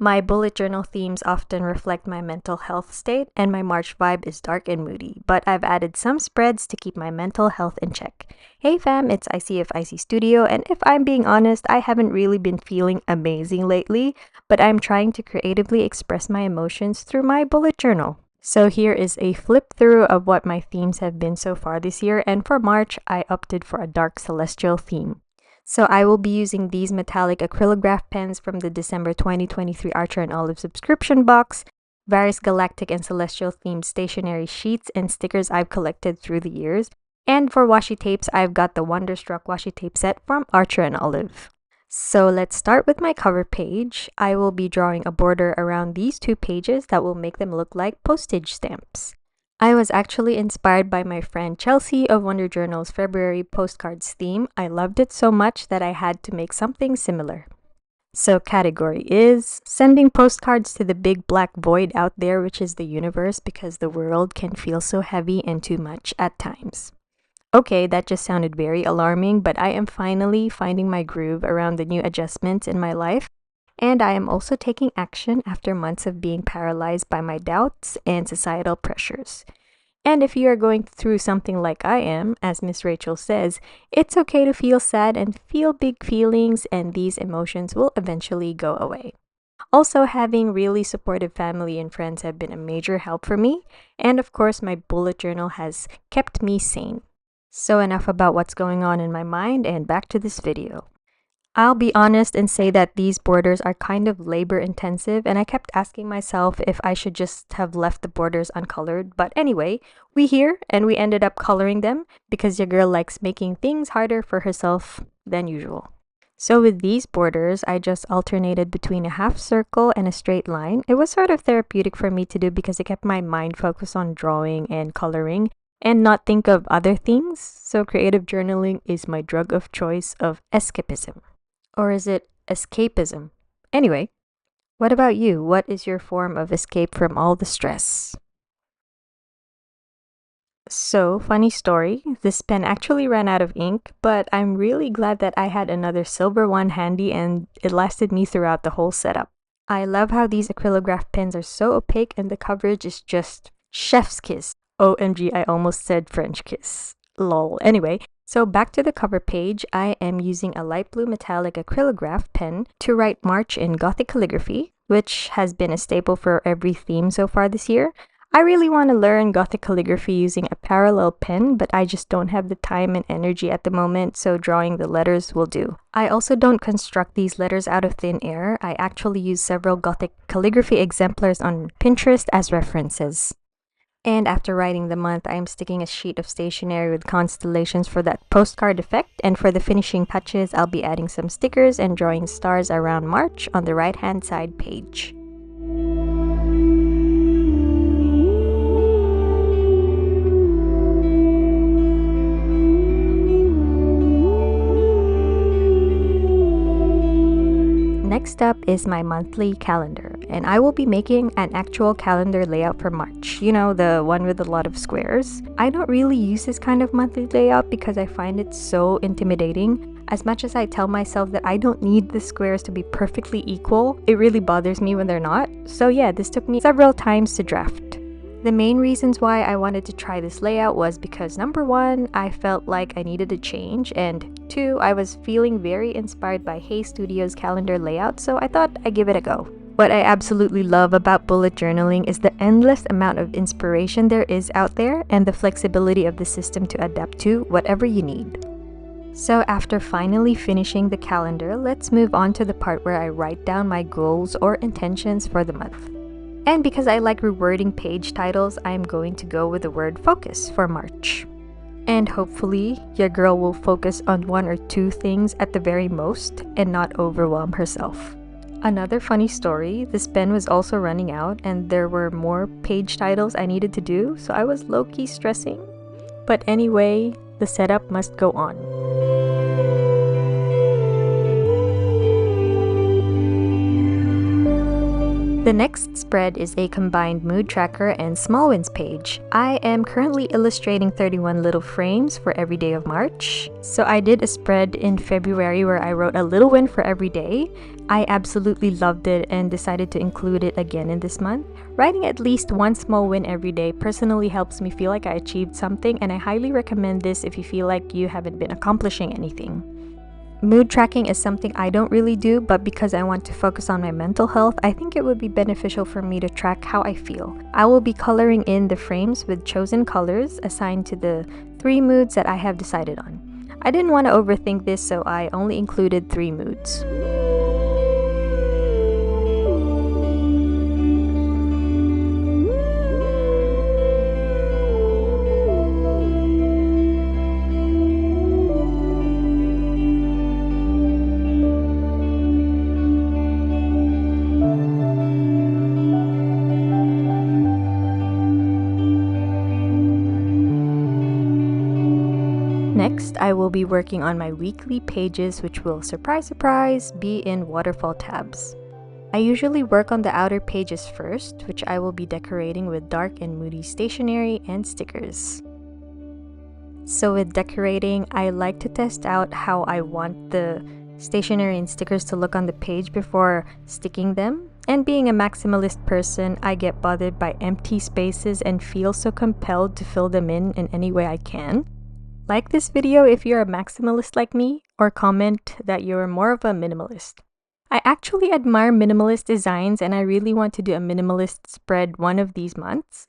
My bullet journal themes often reflect my mental health state, and my March vibe is dark and moody, but I've added some spreads to keep my mental health in check. Hey fam, it's Icy of Icy Studio, and if I'm being honest, I haven't really been feeling amazing lately, but I'm trying to creatively express my emotions through my bullet journal. So here is a flip through of what my themes have been so far this year, and for March, I opted for a dark celestial theme. So I will be using these metallic acrylograph pens from the December 2023 Archer and Olive subscription box, various galactic and celestial themed stationery sheets and stickers I've collected through the years, and for washi tapes, I've got the Wonderstruck washi tape set from Archer and Olive. So let's start with my cover page. I will be drawing a border around these two pages that will make them look like postage stamps. I was actually inspired by my friend Chelsea of Wonder Journal's February postcards theme. I loved it so much that I had to make something similar. So category is sending postcards to the big black void out there, which is the universe, because the world can feel so heavy and too much at times. Okay, that just sounded very alarming, but I am finally finding my groove around the new adjustments in my life. And I am also taking action after months of being paralyzed by my doubts and societal pressures. And if you are going through something like I am, as Miss Rachel says, it's okay to feel sad and feel big feelings, and these emotions will eventually go away. Also, having really supportive family and friends have been a major help for me, and of course, my bullet journal has kept me sane. So enough about what's going on in my mind, and back to this video. I'll be honest and say that these borders are kind of labor intensive, and I kept asking myself if I should just have left the borders uncolored. But anyway, we here and we ended up coloring them because your girl likes making things harder for herself than usual. So with these borders, I just alternated between a half circle and a straight line. It was sort of therapeutic for me to do because it kept my mind focused on drawing and coloring and not think of other things. So creative journaling is my drug of choice of escapism. Or is it escapism? Anyway, what about you? What is your form of escape from all the stress? So, funny story, this pen actually ran out of ink, but I'm really glad that I had another silver one handy and it lasted me throughout the whole setup. I love how these acrylograph pens are so opaque and the coverage is just chef's kiss. OMG, I almost said French kiss. Lol. Anyway, so back to the cover page, I am using a light blue metallic acrylograph pen to write March in Gothic calligraphy, which has been a staple for every theme so far this year. I really want to learn Gothic calligraphy using a parallel pen, but I just don't have the time and energy at the moment, so drawing the letters will do. I also don't construct these letters out of thin air. I actually use several Gothic calligraphy exemplars on Pinterest as references. And after writing the month, I am sticking a sheet of stationery with constellations for that postcard effect. And for the finishing touches, I'll be adding some stickers and drawing stars around March on the right-hand side page. Next up is my monthly calendar, and I will be making an actual calendar layout for March. You know, the one with a lot of squares. I don't really use this kind of monthly layout because I find it so intimidating. As much as I tell myself that I don't need the squares to be perfectly equal, it really bothers me when they're not. So yeah, this took me several times to draft. The main reasons why I wanted to try this layout was because number one, I felt like I needed a change, and two, I was feeling very inspired by Hey Studio's calendar layout, so I thought I'd give it a go. What I absolutely love about bullet journaling is the endless amount of inspiration there is out there and the flexibility of the system to adapt to whatever you need. So after finally finishing the calendar, let's move on to the part where I write down my goals or intentions for the month. And because I like rewording page titles, I'm going to go with the word focus for March. And hopefully, your girl will focus on one or two things at the very most and not overwhelm herself. Another funny story, this pen was also running out and there were more page titles I needed to do, so I was low-key stressing. But anyway, the setup must go on. The next spread is a combined mood tracker and small wins page. I am currently illustrating 31 little frames for every day of March. So I did a spread in February where I wrote a little win for every day. I absolutely loved it and decided to include it again in this month. Writing at least one small win every day personally helps me feel like I achieved something, and I highly recommend this if you feel like you haven't been accomplishing anything. Mood tracking is something I don't really do, but because I want to focus on my mental health, I think it would be beneficial for me to track how I feel. I will be coloring in the frames with chosen colors assigned to the 3 moods that I have decided on. I didn't want to overthink this, so I only included 3 moods. Next, I will be working on my weekly pages, which will, surprise surprise, be in Waterfall Tabs. I usually work on the outer pages first, which I will be decorating with dark and moody stationery and stickers. So with decorating, I like to test out how I want the stationery and stickers to look on the page before sticking them. And being a maximalist person, I get bothered by empty spaces and feel so compelled to fill them in any way I can. Like this video if you're a maximalist like me, or comment that you're more of a minimalist. I actually admire minimalist designs and I really want to do a minimalist spread one of these months.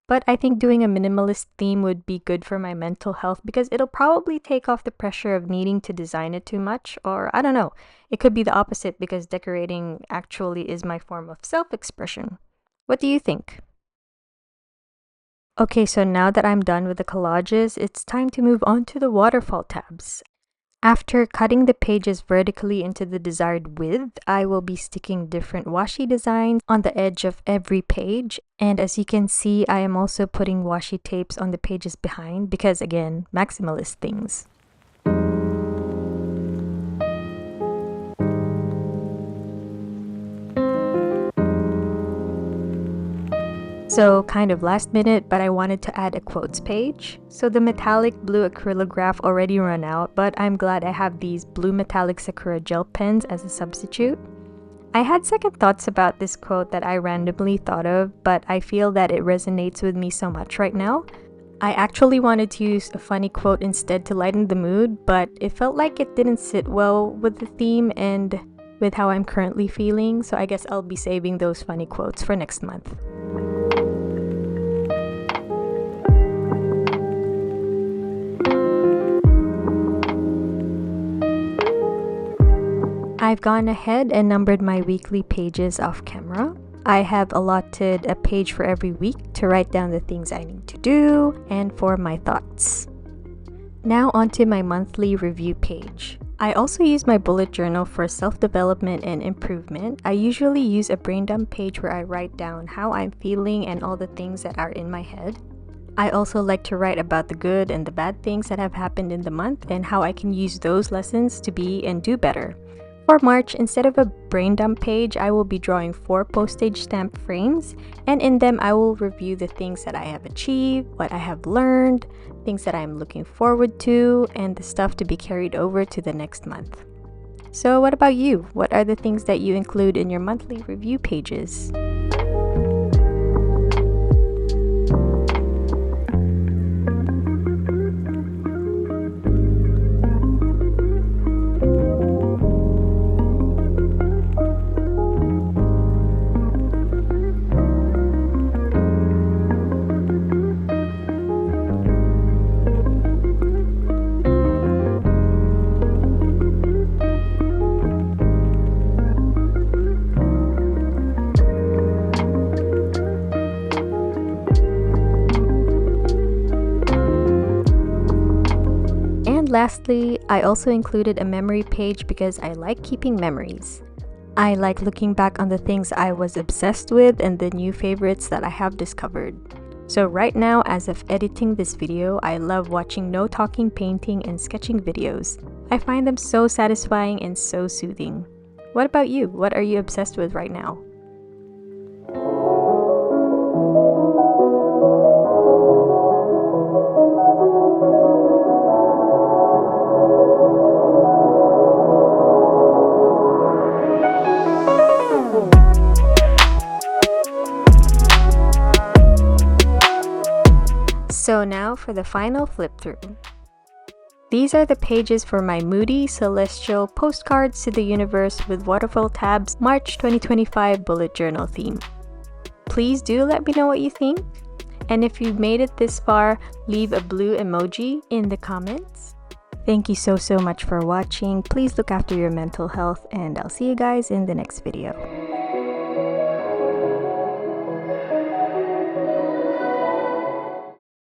But I think doing a minimalist theme would be good for my mental health because it'll probably take off the pressure of needing to design it too much, or I don't know. It could be the opposite because decorating actually is my form of self-expression. What do you think? Okay, so now that I'm done with the collages, it's time to move on to the waterfall tabs. After cutting the pages vertically into the desired width, I will be sticking different washi designs on the edge of every page. And as you can see, I am also putting washi tapes on the pages behind because, again, maximalist things. So kind of last minute, but I wanted to add a quotes page. So the metallic blue acrylograph already ran out, but I'm glad I have these blue metallic Sakura gel pens as a substitute. I had second thoughts about this quote that I randomly thought of, but I feel that it resonates with me so much right now. I actually wanted to use a funny quote instead to lighten the mood, but it felt like it didn't sit well with the theme and with how I'm currently feeling, so I guess I'll be saving those funny quotes for next month. I've gone ahead and numbered my weekly pages off camera. I have allotted a page for every week to write down the things I need to do and for my thoughts. Now onto my monthly review page. I also use my bullet journal for self-development and improvement. I usually use a brain dump page where I write down how I'm feeling and all the things that are in my head. I also like to write about the good and the bad things that have happened in the month and how I can use those lessons to be and do better. For March, instead of a brain dump page, I will be drawing 4 postage stamp frames, and in them I will review the things that I have achieved, what I have learned, things that I am looking forward to, and the stuff to be carried over to the next month. So what about you? What are the things that you include in your monthly review pages? Lastly, I also included a memory page because I like keeping memories. I like looking back on the things I was obsessed with and the new favorites that I have discovered. So right now, as of editing this video, I love watching no talking painting and sketching videos. I find them so satisfying and so soothing. What about you? What are you obsessed with right now? So now for the final flip through. These are the pages for my moody, celestial postcards to the universe with Waterfall Tabs March 2025 bullet journal theme. Please do let me know what you think. And if you've made it this far, leave a blue emoji in the comments. Thank you so much for watching. Please look after your mental health, and I'll see you guys in the next video.